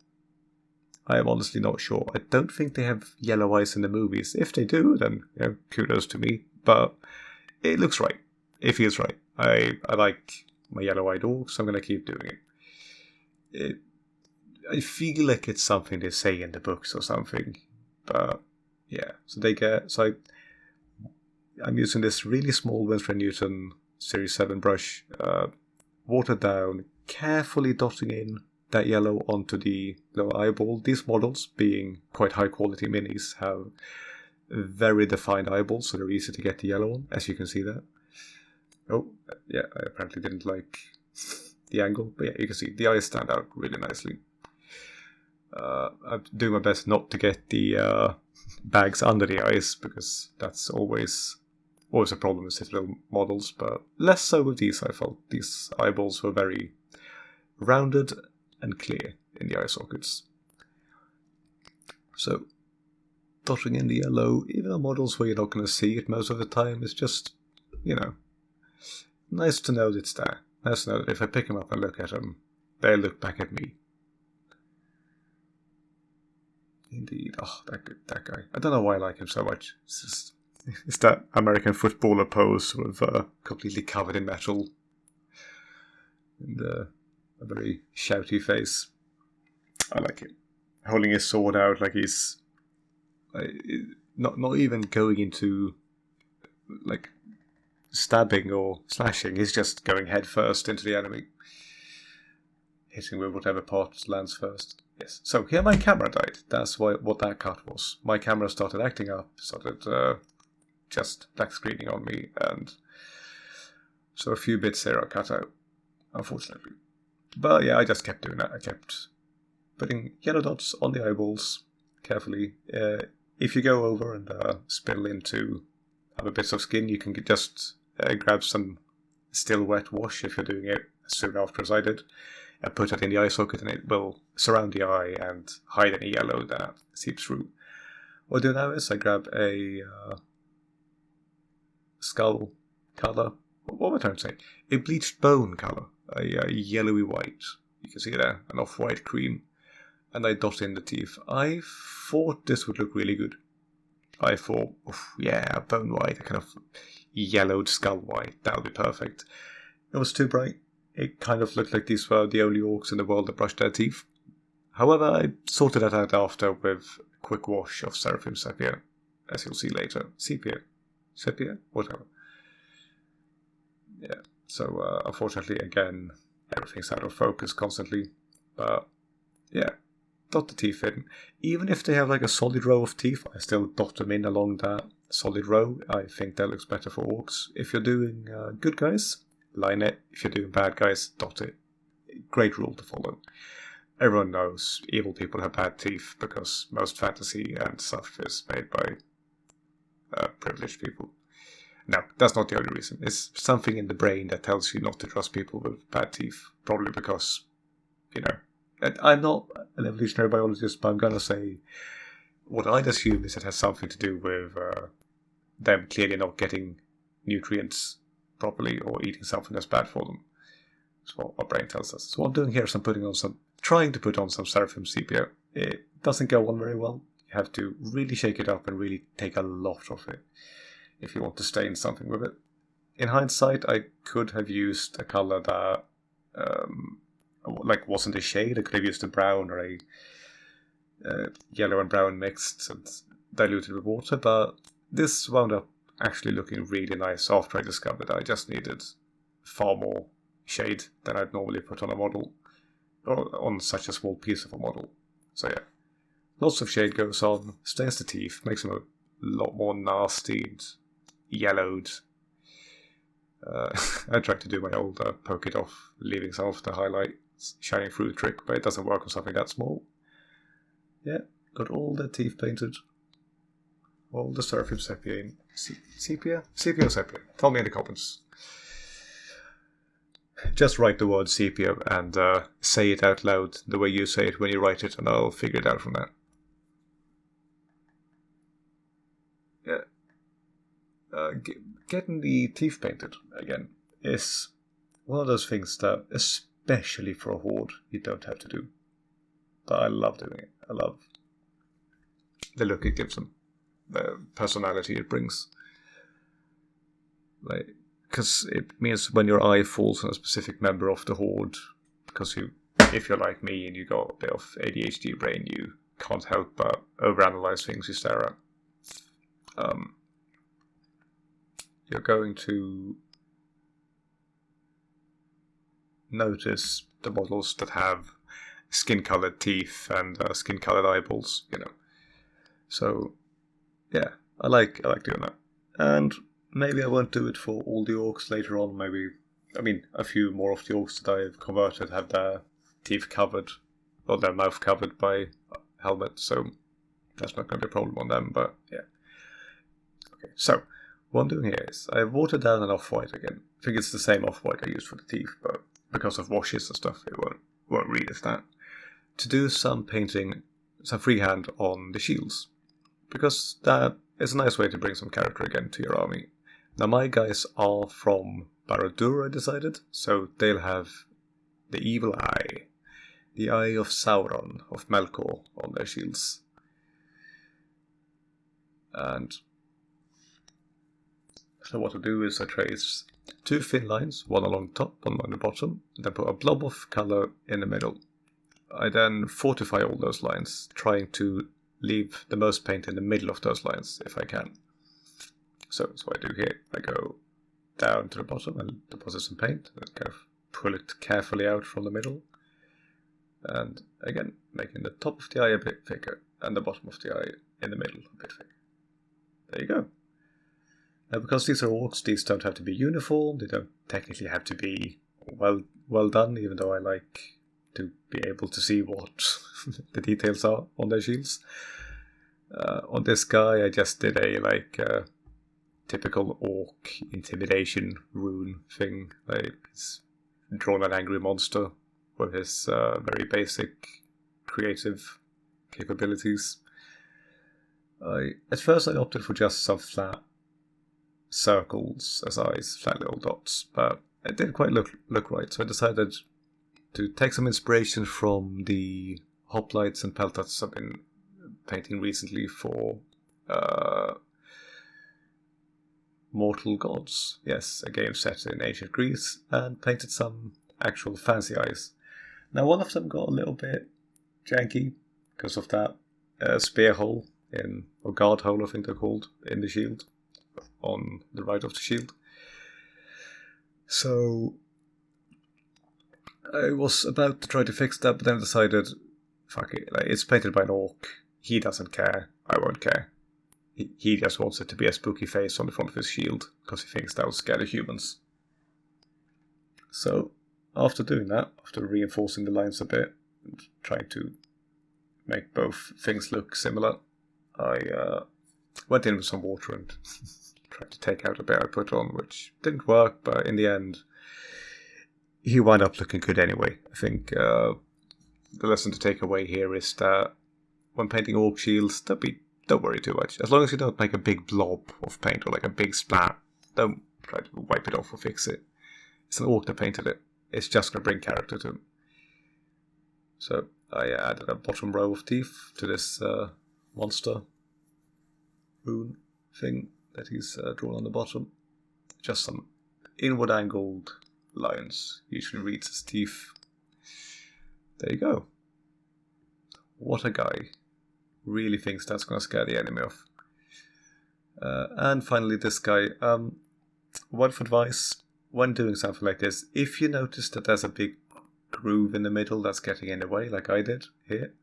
I am honestly not sure. I don't think they have yellow eyes in the movies. If they do, then kudos to me. But it looks right. It feels right. I like my yellow-eyed orcs, so I'm going to keep doing it. I feel like it's something they say in the books or something. But yeah, so I'm using this really small Winsor & Newton Series 7 brush, watered down, carefully dotting in that yellow onto the little eyeball. These models, being quite high quality minis, have very defined eyeballs, so they're easy to get the yellow on, as you can see there. Oh, yeah, I apparently didn't like the angle, but yeah, you can see the eyes stand out really nicely. I'm doing my best not to get the bags under the eyes, because that's always a problem with Citadel models, but less so with these, I felt. These eyeballs were very rounded and clear in the eye sockets. So, dotting in the yellow, even on models where you're not going to see it most of the time, is just, nice to know that it's there. Nice to know that if I pick them up and look at them, they look back at me. Indeed. Oh, that guy. I don't know why I like him so much. It's that American footballer pose with completely covered in metal. And a very shouty face. I like it. Holding his sword out like he's not even going into like stabbing or slashing. He's just going head first into the enemy, hitting with whatever part lands first. Yes. So here my camera died. That's what that cut was. My camera started acting up, started just black screening on me, and so a few bits there are cut out, unfortunately. But yeah, I just kept doing that. I kept putting yellow dots on the eyeballs carefully. If you go over and spill into other bits of skin, you can just grab some still wet wash if you're doing it soon after as I did, and put it in the eye socket, and it will surround the eye and hide any yellow that seeps through. What I do now is I grab a skull colour. What am I trying to say? A bleached bone colour. A yellowy white. You can see there, an off-white cream. And I dot in the teeth. I thought this would look really good. I thought, bone white, a kind of yellowed skull white. That would be perfect. It was too bright. It kind of looked like these were the only orcs in the world that brushed their teeth. However, I sorted that out after with a quick wash of Seraphim Sepia, as you'll see later. Sepia? Whatever. Yeah, so unfortunately, again, everything's out of focus constantly. But yeah, dot the teeth in. Even if they have like a solid row of teeth, I still dot them in along that solid row. I think that looks better for orcs. If you're doing good guys, line it. If you're doing bad guys, dot it. Great rule to follow. Everyone knows evil people have bad teeth because most fantasy and stuff is made by privileged people. No, that's not the only reason. It's something in the brain that tells you not to trust people with bad teeth. Probably because, I'm not an evolutionary biologist, but I'm going to say what I'd assume is it has something to do with them clearly not getting nutrients properly or eating something that's bad for them. That's what my brain tells us. So what I'm doing here is I'm trying to put on some Seraphim Sepia. It doesn't go on very well. You have to really shake it up and really take a lot of it if you want to stain something with it. In hindsight, I could have used a color that wasn't a shade. I could have used a brown or a yellow and brown mixed and diluted with water, but this wound up actually looking really nice after I discovered that I just needed far more shade than I'd normally put on a model, or on such a small piece of a model. So yeah, lots of shade goes on, stains the teeth, makes them a lot more nasty and yellowed. I tried to do my old poke it off, leaving some of the highlights shining through the trick, but it doesn't work on something that small. Yeah, got all the teeth painted. All the Seraphim Sepia in. Sepia? Sepia or Sepia? Tell me in the comments. Just write the word sepia and say it out loud the way you say it when you write it, and I'll figure it out from that. getting the teeth painted again is one of those things that, especially for a horde, you don't have to do. But I love doing it. I love the look it gives them, the personality it brings. Because it means when your eye falls on a specific member of the horde, because if you're like me and you got a bit of ADHD brain, you can't help but overanalyze things you stare at. You're going to notice the models that have skin-colored teeth and skin-colored eyeballs, So, yeah, I like doing that. And maybe I won't do it for all the orcs later on. Maybe, a few more of the orcs that I've converted have their teeth covered, or their mouth covered by helmet, so that's not going to be a problem on them, but yeah. Okay, so what I'm doing here is I've watered down an off-white again. I think it's the same off-white I used for the teeth, but because of washes and stuff, it won't read as that. To do some painting, some freehand on the shields, because that is a nice way to bring some character again to your army. Now my guys are from Barad-dûr, I decided, so they'll have the evil eye, the eye of Sauron, of Melkor, on their shields. And so what I do is I trace 2 thin lines, one along the top, one along the bottom, and then put a blob of colour in the middle. I then fortify all those lines, trying to leave the most paint in the middle of those lines, if I can. So that's what I do here. I go down to the bottom and deposit some paint, and kind of pull it carefully out from the middle. And again, making the top of the eye a bit thicker, and the bottom of the eye in the middle a bit thicker. There you go. Now, because these are orcs, these don't have to be uniform, they don't technically have to be well done, even though I like to be able to see what the details are on their shields. On this guy, I just did a typical orc intimidation rune thing. He's drawn an angry monster with his very basic creative capabilities. At first I opted for just some flat circles as eyes, flat little dots, but it didn't quite look right, so I decided to take some inspiration from the hoplites and peltats I've been painting recently for Mortal Gods. Yes, a game set in ancient Greece, and painted some actual fancy eyes. Now one of them got a little bit janky because of that spear hole or guard hole I think they're called, in the shield, on the right of the shield. So I was about to try to fix that, but then I decided, fuck it, it's painted by an orc, he doesn't care, I won't care. He just wants it to be a spooky face on the front of his shield, because he thinks that will scare the humans. So, after doing that, after reinforcing the lines a bit, and trying to make both things look similar, I went in with some water and tried to take out a bit I put on, which didn't work, but in the end, he wound up looking good anyway. I think the lesson to take away here is that when painting orc shields, don't worry too much. As long as you don't make a big blob of paint or like a big splat, don't try to wipe it off or fix it. It's an orc that painted it. It's just going to bring character to him. So I added a bottom row of teeth to this monster rune thing that he's drawn on the bottom. Just some inward angled lines. Usually reads as teeth. There you go. What a guy. Really thinks that's going to scare the enemy off. And finally this guy. Word of advice when doing something like this, if you notice that there's a big groove in the middle that's getting in the way, like I did here,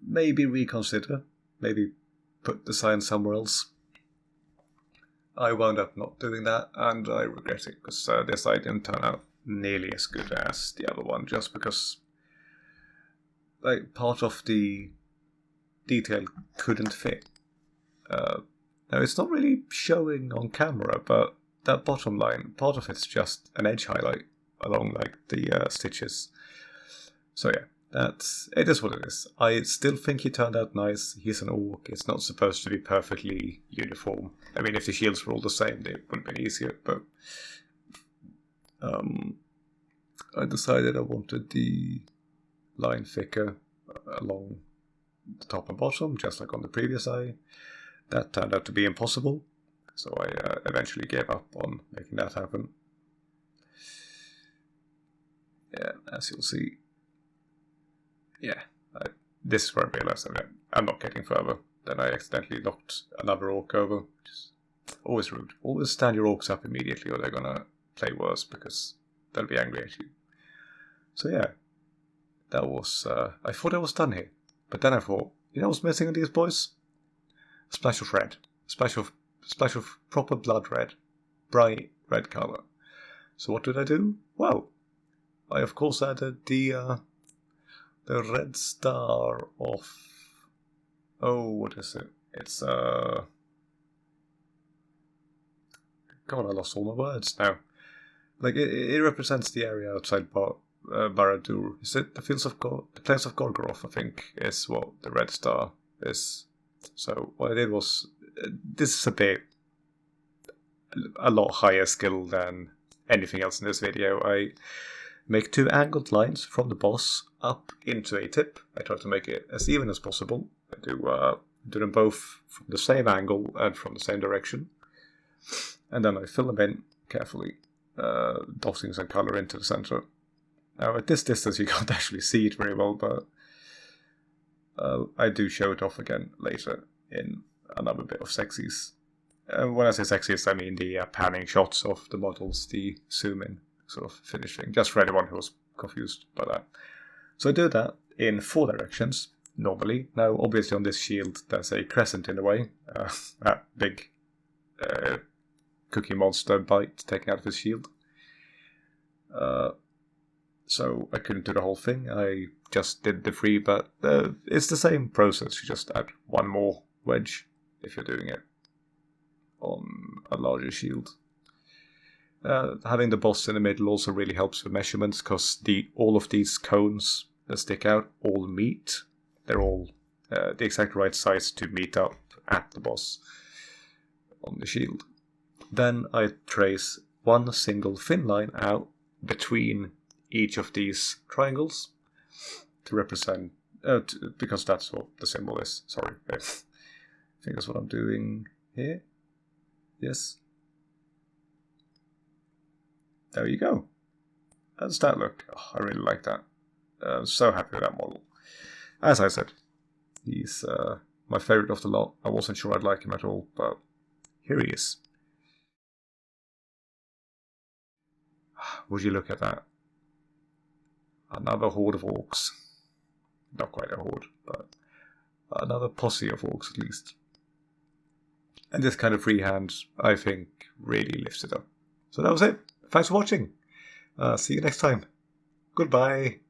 maybe reconsider. Maybe put the sign somewhere else. I wound up not doing that, and I regret it, because this eye didn't turn out nearly as good as the other one, just because part of the detail couldn't fit. Now, it's not really showing on camera, but that bottom line, part of it's just an edge highlight along the stitches. So yeah, It is what it is. I still think he turned out nice. He's an orc. It's not supposed to be perfectly uniform. I mean, if the shields were all the same, it would have been easier, but I decided I wanted the line thicker along the top and bottom, just like on the previous eye. That turned out to be impossible, so I eventually gave up on making that happen. Yeah, as you'll see. Yeah, this is where I realized that I'm not getting further. Then I accidentally knocked another orc over, which is always rude. Always stand your orcs up immediately or they're gonna play worse because they'll be angry at you. So yeah, that was, I thought I was done here. But then I thought, you know what's missing on these boys? A splash of red. A splash of proper blood red. Bright red colour. So what did I do? Well, I of course added the red star of... Oh, what is it? It's, God, I lost all my words now. Like, it represents the area outside Barad-dûr. Is it the Fields of God? The Plains of Gorgoroth, I think, is what the red star is. So what I did was... This is a lot higher skill than anything else in this video. I make 2 angled lines from the boss up into a tip. I try to make it as even as possible. I do them both from the same angle and from the same direction. And then I fill them in carefully, dotting some colour into the centre. Now at this distance you can't actually see it very well, but I do show it off again later in another bit of sexies. When I say sexies, I mean the panning shots of the models, the zoom in sort of finishing, just for anyone who was confused by that. So I do that in 4 directions, normally. Now, obviously on this shield, there's a crescent in the way. That big cookie monster bite taken out of his shield. So I couldn't do the whole thing. I just did the 3, but it's the same process. You just add 1 more wedge if you're doing it on a larger shield. Having the boss in the middle also really helps with measurements, because all of these cones that stick out all meet. They're all the exact right size to meet up at the boss on the shield. Then I trace 1 single thin line out between each of these triangles to represent, because that's what the symbol is. Sorry, I think that's what I'm doing here. Yes. There you go. How does that look? Oh, I really like that. I'm so happy with that model. As I said, he's my favourite of the lot. I wasn't sure I'd like him at all, but here he is. Would you look at that? Another horde of orcs. Not quite a horde, but another posse of orcs at least. And this kind of freehand, I think, really lifts it up. So that was it. Thanks for watching. See you next time. Goodbye.